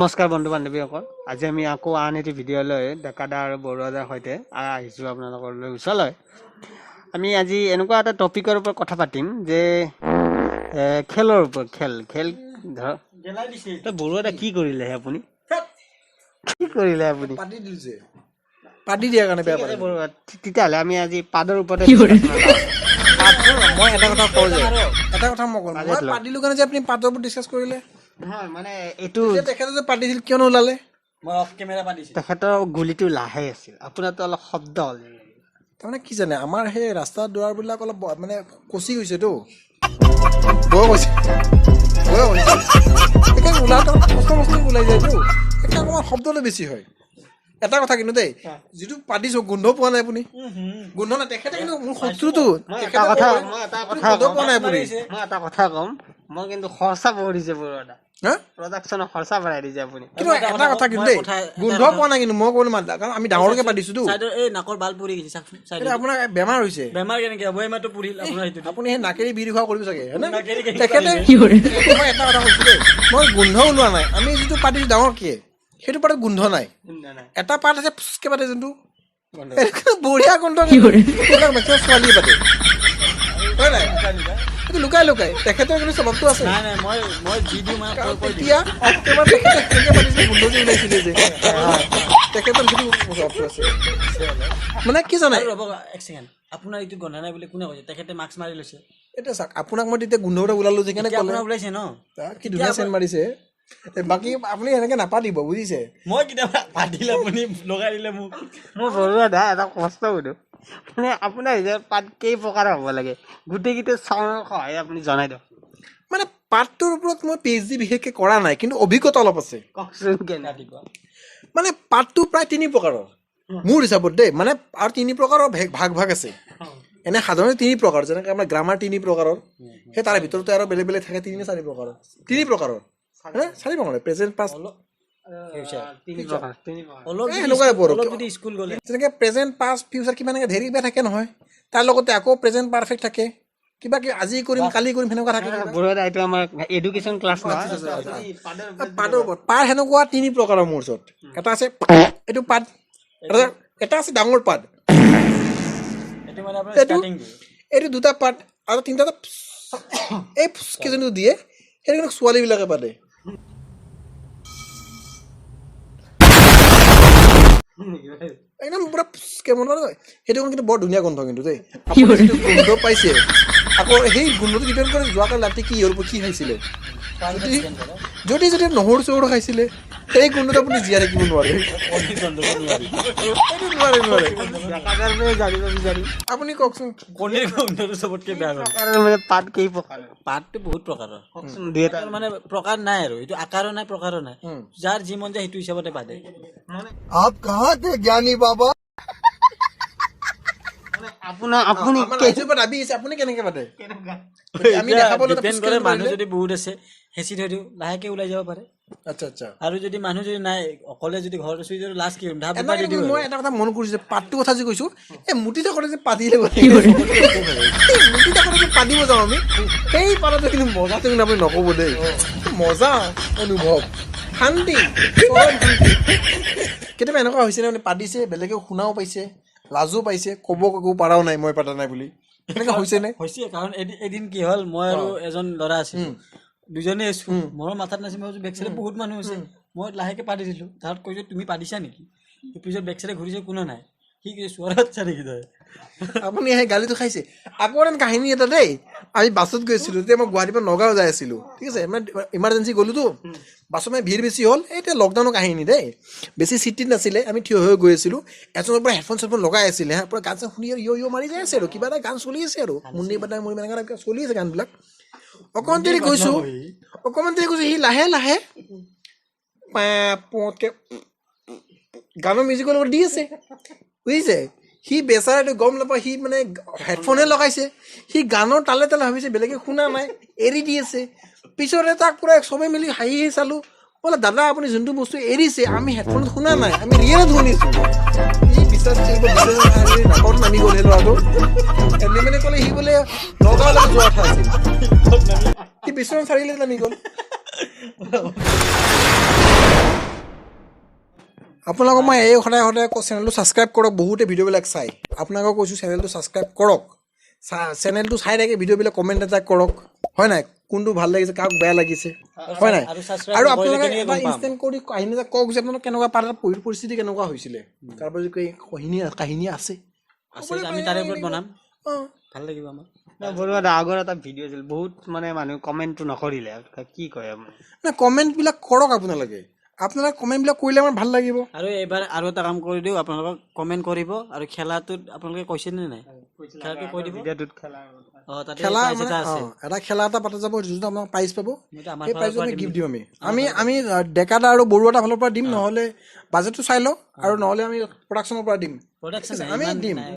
নমস্কাৰ বন্ধু বান্ধৱীসকল, আজি আমি আকৌ আন এটি ভিডিঅ' লৈ ডেকাদা আৰু বৰুৱাদাৰ সৈতে আহিছোঁ আপোনালোকলৈ ওচৰলৈ। আমি আজি এনেকুৱা এটা টপিকৰ ওপৰত কথা পাতিম যে খেলৰ ওপৰত। খেল ধৰক বৰুৱাদা কি কৰিলে আপুনি? কি কৰিলে আপুনি? পাতি দিয়াৰ কাৰণে বেয়া পালে। তেতিয়াহ'লে আমি আজি পাদৰ ওপৰতে মই এটা কথা কওঁ যে এটা কথা মই ক'ম, মই পাতিলোঁ কাৰণে যে আপুনি পাতৰ ওপৰত ডিছকাছ কৰিলে নহয়, মানে এইটো তেখেতে যে পাতিছিল কিয় নোলালে? মই অফ কেমেৰা পাতিছোঁ। তেখেতৰ গুলিটো লাহে আছিল, আপোনাৰতো অলপ শব্দ হ'ল। তাৰমানে কি জানে, আমাৰ সেই ৰাস্তাৰ দুৱাৰবিলাক অলপ মানে কচি গৈছেতো, বয় গৈছে সেইকাৰণে ওলাওঁতে কষ্ট ওলাই যায়তো, সেইকাৰণে অকণমান শব্দটো বেছি হয়। এটা কথা কিন্তু দেই, যিটো পাতিছো গোন্ধ পোৱা নাই আপুনি? গোন্ধ নাই। তেখেতে কিন্তু মোৰ শত্ৰুটো এটা কথা কম, মই কিন্তু খৰচা বহুত দিছে বৰুৱাদা, প্ৰডাকশ্যনৰ খৰচা বঢ়াই দিছে আপুনি। কিন্তু এটা কথা কিন্তু দেই, গোন্ধ পোৱা নাই কিন্তু মই ক'লো কাৰণ আমি ডাঙৰকে পাতিছোতো। এই নাকৰ বাল পৰি গৈছে, আপোনাৰ বেমাৰ হৈছে। বেমাৰ কেনেকে হ'ব? এইমাত্ৰ পুৰিল আপোনাৰ সেইটো। আপুনি সেই নাকেৰি বিড়ি খোৱা কৰিব চাগে, হয় নে? তেখেতে মই এটা কথা কৈছো দেই, মই গোন্ধ ওলোৱা নাই। আমি যিটো পাতিছো ডাঙৰকে, সেইটো পাতত গোন্ধ নাই। এটা পাত আছে ফুচকে পাতে যোনটো, বঢ়িয়া গোন্ধ, ছোৱালীয়ে পাতে, হয় নাই? সেইটো লুকাই লুকাই তেখেতৰ কিন্তু স্বভাৱটো আছে। এতিয়া অক্টোবৰ তেখেতে সেনেকে পাতিছিলে, গোন্ধ যে ওলাইছিলে যে তেখেতৰ সেইটো স্বভাৱটো আছে। মানে কি জানে, আপোনাৰ এইটো গন্ধা নাই বুলি কোনে কৈছে? তেখেতে মাস্ক মাৰি লৈছে। এতিয়া চাওক, আপোনাক মই তেতিয়া গোন্ধ এটা ওলালো যে কেনে ক'লে ওলাইছে ন, কি ধুনীয়া চেণ্ট মাৰিছে। বাকী আপুনি এনেকে নাপাতিব, বুজিছে? মই কেতিয়াবা পাতিলে আপুনি লগাই দিলে মোক। মই বৰুৱাদা এটা কষ্ট সুধো, মানে আপোনাৰ পাত কেই প্ৰকাৰ হ'ব লাগে, গোটেইকেইটা চাউনৰ সহায়ে আপুনি জনাই দিয়ক। মানে পাতটোৰ ওপৰত মই PhD বিশেষকে কৰা নাই, কিন্তু অভিজ্ঞতা অলপ আছে। কওকচোন কেনে? মানে পাতটো প্ৰায় 3 প্ৰকাৰৰ মোৰ হিচাপত দেই, মানে আৰু 3 প্ৰকাৰৰ ভাগ আছে। এনে সাধাৰণতে 3 প্ৰকাৰ, যেনেকৈ আমাৰ গ্ৰামাৰ 3 প্ৰকাৰৰ, সেই তাৰে ভিতৰতে আৰু বেলেগ বেলেগ থাকে 3-4 প্ৰকাৰৰ। 3 প্ৰকাৰৰ, 4 প্ৰকাৰ, প্ৰেজেণ্ট, পাষ্ট, যেনেকৈ প্ৰেজেণ্ট, পাষ্ট, ফিউচাৰ কিবা এনেকৈ ধেৰ কিবা থাকে নহয়। তাৰ লগতে আকৌ প্ৰেজেণ্ট পাৰফেক্ট থাকে, কিবা কিবি আজি কৰিম কালি কৰিম সেনেকুৱা থাকে। এইটো আমাৰ এডুকেশ্যন ক্লাছ নহয়। পাতৰ ওপৰত পাত সেনেকুৱা 3 প্ৰকাৰৰ মোৰ ওচৰত। এটা আছে এইটো পাত, এটা আছে ডাঙৰ পাত, এইটো 2টা পাত, আৰু 3টা এই কেইজনটো দিয়ে, সেইটো কিন্তু ছোৱালীবিলাকে পাতে। একদম পুৰা কেমন নহয়, সেইটো কিন্তু বৰ ধুনীয়া গোন্ধ কিন্তু দেই। গোন্ধ পাইছে আকৌ, সেই গোন্ধটো ডিপেণ্ড কৰে যোৱাকালি ৰাতি কি হ'ল, কি খাইছিলে। যদি নহৰু চহৰু খাইছিলে, সেই গোন্ধটো আপুনি জীয়াই থাকিব নোৱাৰে। আপুনি কওকচোন, চবতকে বেয়া পাত কেই প্ৰকাৰ? পাতটো বহুত প্ৰকাৰৰ, মানে প্ৰকাৰ নাই আৰু, এইটো আকাৰো নাই প্ৰকাৰো নাই, যাৰ যি মন যায় সেইটো হিচাপতে পাতে। জ্ঞানী বাবা আপুনি কেনেকে পাতে? মানুহ যদি বহুত আছে হেঁচি থৈ দিওঁ, লাহেকে ওলাই যাব পাৰে। আচ্ছা আচ্ছা। আৰু যদি মানুহ যদি নাই, অকলে যদি ঘৰত আছো, লাষ্ট কি মই এটা কথা মন কৰিছো, পাতটো কথা যে কৈছো, এই মুঠিতে কৰে যে পাতিলে পাতিব যাওঁ আমি, সেই পাততে কিন্তু মজাটো কিন্তু আপুনি নক'ব দেই, মজা অনুভৱ, শান্তি। কেতিয়াবা এনেকুৱা হৈছে নে, পাতিছে বেলেগেও শুনাও পাইছে, লাজো পাইছে, ক'ব পাৰাও নাই মই পাতা নাই বুলি, এনেকুৱা হৈছে নে? হৈছে, কাৰণ এদিন কি হ'ল, মই আৰু এজন ল'ৰা আছিলো, দুজনে আছো, মোৰ মাথাত নাছিল, মই বেক চাইডে বহুত মানুহ আছে, মই লাহেকে পাতি দিলো, তাত কৈছো তুমি পাতিছা নেকি? পিছত বেক চাইডে ঘূৰিছে, কোনো নাই, সি চোৱাত চা নেকি তই? আপুনি সেই গালিটো খাইছে। আকৌ এদিন কাহিনী এটা দেই, আমি বাছত গৈছিলো, তেতিয়া মই গুৱাহাটীৰ পৰা নগাঁও যাই আছিলো, ঠিক আছে, মানে ইমাৰ্জেঞ্চি গ'লোতো, বাছত মানে ভিৰ বেছি হ'ল, এতিয়া লকডাউনৰ কাহিনী দেই, বেছি চিটিত নাছিলে, আমি থিয় হৈ গৈ আছিলো, এজনৰ পৰা হেডফোন চেডফোন লগাই আছিলে, পুৰা গান চান শুনি ইয় মাৰি যাই আছে আৰু, কিবা এটা গান চলি আছে আৰু, মুন্নি বাদাই মুৰি এনেকুৱা চলি আছে গানবিলাক। অকণমান দেৰি কৈছো, সি লাহে লাহে গানৰ মিউজিকৰ লগত দি আছে, বুজিছে? সি বেচাৰাটো গম নাপায়, সি মানে হেডফোনে লগাইছে, সি গানৰ তালে তালে ভাবিছে বেলেগে শুনা নাই, এৰি দি আছে। পিছতে তাক পুৰা চবে মিলি হাঁহি চালো, বোলে দাদা আপুনি যোনটো বস্তু এৰিছে আমি হেডফোনত শুনা নাই, আমি ৰিয়েলত শুনিছো। সি বিশ্বাস নাকত নামি গ'ল সেই ল'ৰাটো, এনে মানে ক'লে সি বোলে নগাঁৱলৈকে যোৱা কথা আছিল, সি বিশ্বনাথ চাৰিআলিত নামি গ'ল। আপোনালোকক মই এই সদায় সদায় চেনেলটো ছাবস্ক্ৰাইব কৰক, বহুতে ভিডিঅ'বিলাক চাই। আপোনালোকক কৈছোঁ চেনেলটো ছাবস্ক্ৰাইব কৰক, চেনেলটো চাই থাকে ভিডিঅ'বিলাক কমেণ্ট এটা কৰক, হয় নাই? কোনটো ভাল লাগিছে, কাক বেয়া লাগিছে, হয় নাই? আৰু subscribe আৰু নকৰিলে আপোনালোকে কেনেকৈ এটা গম পাম? ইনষ্টেণ্ট কৰি কাহিনী এটা কওক যে আপোনালোক কেনেকুৱা পাৰাৰ পৰিস্থিতি কেনেকুৱা হৈছিলে, তাৰ পৰা যদি কাহিনী আছে আছে আমি তাৰে ওপৰত বনাম, অঁ ভাল লাগিব আমাৰ। বৰুৱা দা আগৰ এটা ভিডিঅ' আছিল, বহুত মানে মানুহে কমেণ্টটো নকৰিলে, কি কয় আপুনি? নাই কমেণ্টবিলাক কৰক আপোনালোকে কমেণ্টবিলাক কৰিলে আমাৰ ভাল লাগিব। আৰু এইবাৰ আৰু এটা কাম কৰি দিওঁ, আপোনালোকক কমেণ্ট কৰিব। আৰু খেলাটোত আপোনালোকে কৈছে নে নাই? খেলাটো কৈ দিব। ভিডিঅ'টোত খেলা তাতে খেলা প্ৰাইজ মানে এটা আছে, এটা খেলা এটা পতা যাব, যোনটো আপোনাক প্ৰাইজ পাব, সেইটো আমাৰ সেই ফালৰ প্ৰাইজটো পৰা আমি দিম গিফ্ট নেকি? দিম। আমি ডেকাদা আৰু বৰুৱা ফালৰ পৰা দিম, নহ'লে বাজেটটো চাই লওঁ, আৰু নহ'লে আমি প্ৰডাকশ্যনৰ পৰা দিম, প্ৰডাকশ্যন আমি ইমান দিম। নাই।